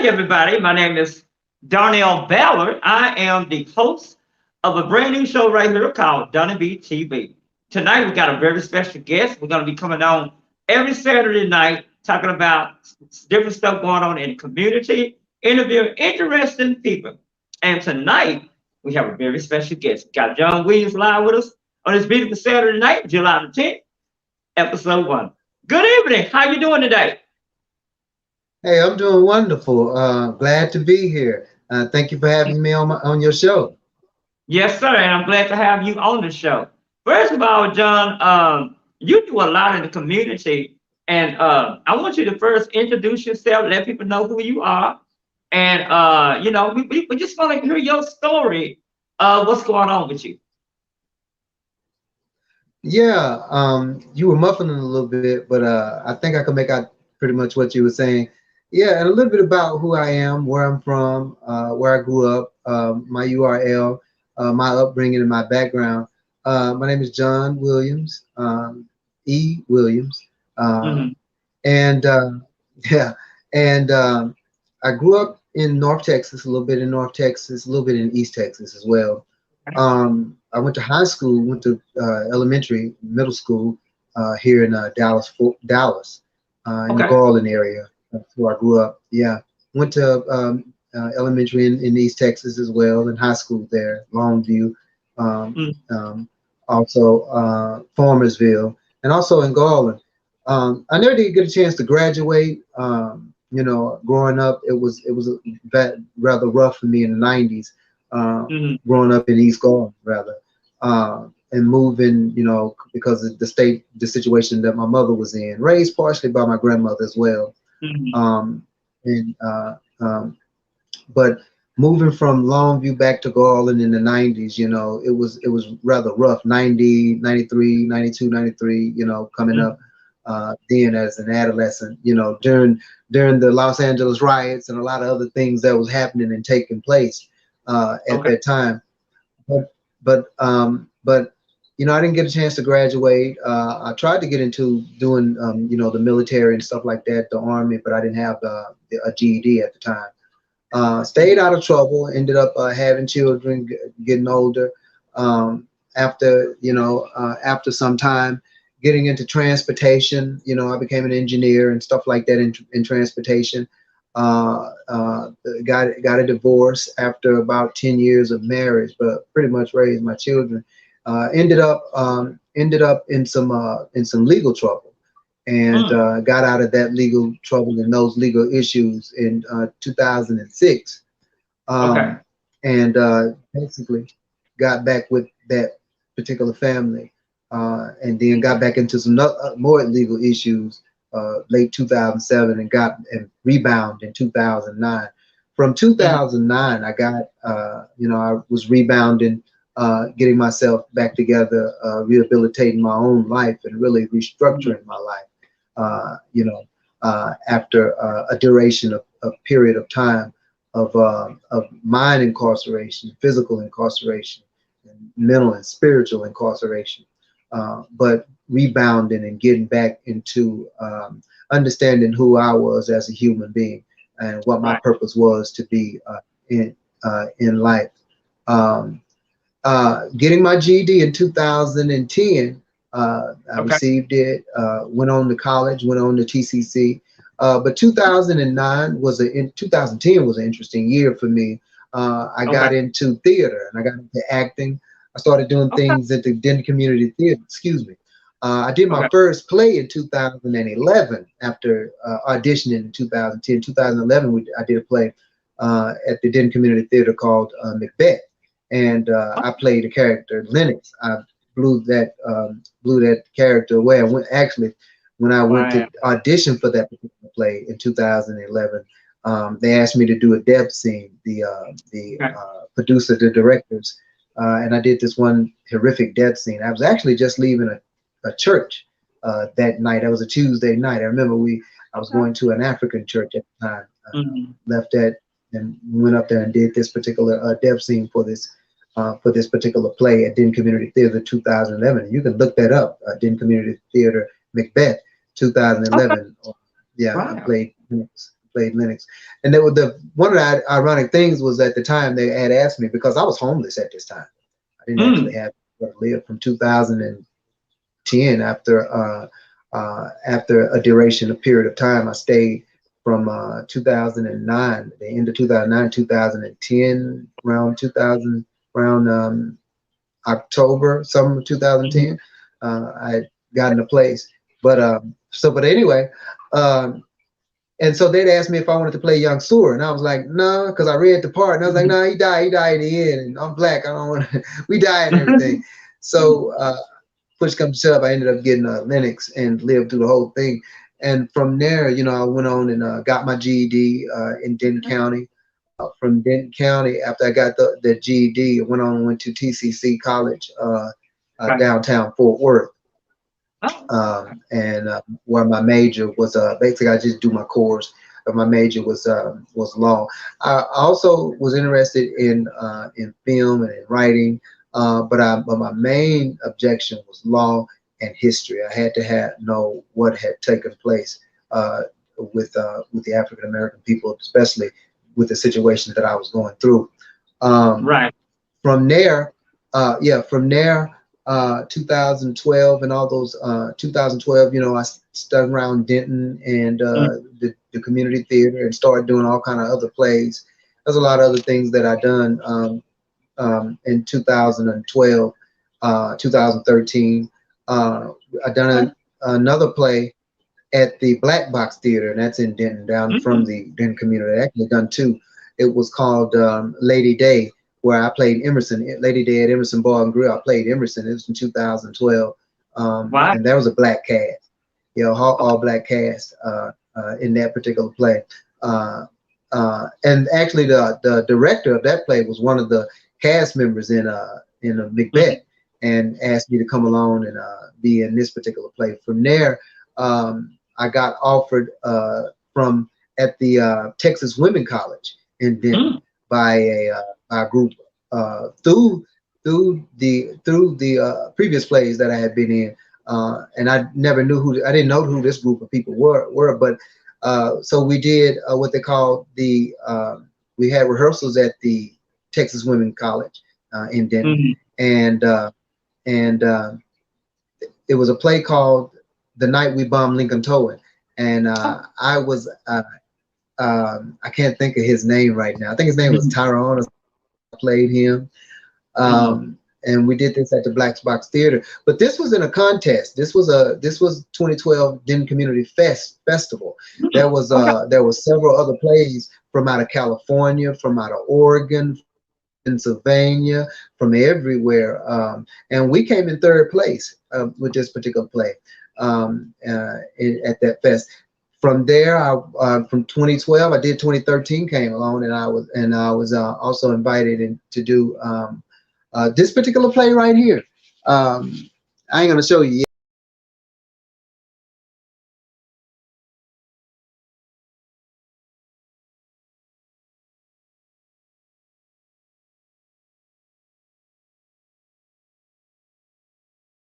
everybody. My name is Darnell Ballard. I am the host of a brand new show right here called Donny B Tv. Tonight, we got a very special guest. We're going to be coming on every Saturday night talking about different stuff going on in the community, interviewing interesting people. And tonight, we have a very special guest. We got John Williams live with us on this beautiful Saturday night, July the 10th, episode 1. Good evening. How you doing today? Hey, I'm doing wonderful. Glad to be here. Thank you for having me on your show. Yes, sir, and I'm glad to have you on the show. First of all, John, you do a lot in the community, and I want you to first introduce yourself, let people know who you are, and we just want to hear your story of what's going on with you. Yeah, you were muffling a little bit, but I think I can make out pretty much what you were saying. Yeah, and a little bit about who I am, where I'm from, where I grew up, my URL, my upbringing, and my background. My name is John Williams, E. Williams, uh, Hmm. and yeah, and I grew up in North Texas, a little bit in North Texas, a little bit in East Texas as well. I went to high school, went to elementary, middle school here in Dallas, in the Okay. Garland area. That's where I grew up. Yeah, went to elementary in East Texas as well, and high school there, Longview, um, Mm. um, also Farmersville, and also in Garland. I never did get a chance to graduate. Growing up, rather rough for me in the '90s. Hmm. Growing up in East Garland, rather, and moving, because of the situation that my mother was in, raised partially by my grandmother as well. Hmm. Um, and but moving from Longview back to Garland in the 90s, it was rather rough. 90, 93, 92, 93, coming up then as an adolescent, during the Los Angeles riots and a lot of other things that was happening and taking place at Okay. that time. But I didn't get a chance to graduate. I tried to get into doing the military and stuff like that, the army, but I didn't have a GED at the time. Stayed out of trouble. Ended up having children, getting older. After some time, getting into transportation. I became an engineer and stuff like that in transportation. Got a divorce after about 10 years of marriage, but pretty much raised my children. Ended up in some legal trouble, and Mm. got out of that legal trouble and those legal issues in 2006, Okay. um, and basically got back with that particular family, and then got back into some more legal issues late 2007, and got and rebound in 2009. From Hmm. 2009, I was rebounding, getting myself back together, rehabilitating my own life, and really Hmm. restructuring my life. After a duration of a period of time of mind incarceration, physical incarceration, and mental and spiritual incarceration, but rebounding and getting back into understanding who I was as a human being and what my Right. purpose was to be in life. Um, Getting my GED in 2010, I Okay. received it. Went on to college, went on to TCC. But 2009 in 2010 was an interesting year for me. I Okay. got into theater and I got into acting. I started doing Okay. things at the Denton Community Theater. Excuse me. I did my Okay. first play in 2011 after auditioning in 2010. 2011, I did a play at the Denton Community Theater called Macbeth, and I played a character, Lennox. I blew that character away. When I went Wow. to audition for that particular play in 2011, they asked me to do a depth scene. The Okay. producer, the directors, and I did this one horrific death scene. I was actually just leaving a church that night. That was a Tuesday night. I remember I was Okay. going to an African church at the time. Hmm. Left that and went up there and did this particular death scene for this particular play at Denton Community Theater 2011. You can look that up, Denton Community Theater Macbeth Okay. 2011. Yeah, I Wow. played played Linux. And they were the one of the ironic things was at the time they had asked me because I was homeless at this time. I didn't actually Mm. have where to live from 2010 after a duration, a period of time. I stayed from 2009, the end of 2009, 2010, around 2000, around October, summer of Mhm. 2010. I had gotten a place, but anyway, um, and so they'd asked me if I wanted to play Young Sewer, and I was like, no, because I read the part, and I was like, Mhm. no, he died in the end, and I'm black, I don't want to. We died and everything. So push comes to shove, I ended up getting Linux and lived through the whole thing. And from there, I went on and got my GED in Denton County. From Denton County, after I got the GED, I went on and went to TCC College, Right. downtown Fort Worth, Oh, and where my major was. Basically, I just do my course. But my major was law. I also was interested in film and in writing, but my main objection was law and history. I had to know what had taken place uh, with the African American people, especially with the situation that I was going through. Um, right. from there, from there, 2012 and all those 2012, I stuck around Denton and Mm. the community theater and started doing all kind of other plays. There's a lot of other things that I done in 2012, 2013. I done another play at the Black Box Theater, and that's in Denton, down from Mhm. the Denton community. I actually done two. It was called Lady Day, where I played Emerson. Lady Day at Emerson Bar and Grill. I played Emerson. It was in 2012, Wow. and that was a black cast. Okay. All black cast in that particular play. And actually, the director of that play was one of the cast members in a Mhm. Macbeth, and asked me to come along and be in this particular play. From there, I got offered from at the Texas Women College in Denton Mm. by a group through the previous plays that I had been in, and I didn't know who this group of people were, but so we did what they called we had rehearsals at the Texas Women College in Denton, Mhm. and it was a play called The Night We Bombed Lincoln Towing, and Oh. I can't think of his name right now. I think his name was Mhm. Tyrone. I played him. Mhm. And we did this at the Black Box Theater. But this was in a contest. This was 2012 Denton Community Festival. Mm. Okay. There was several other plays from out of California, from out of Oregon, Pennsylvania, from everywhere. And we came in third place with this particular play at that fest. From there, from 2012, I did 2013 came along, and I was also invited to do this particular play right here. I ain't gonna show you yet.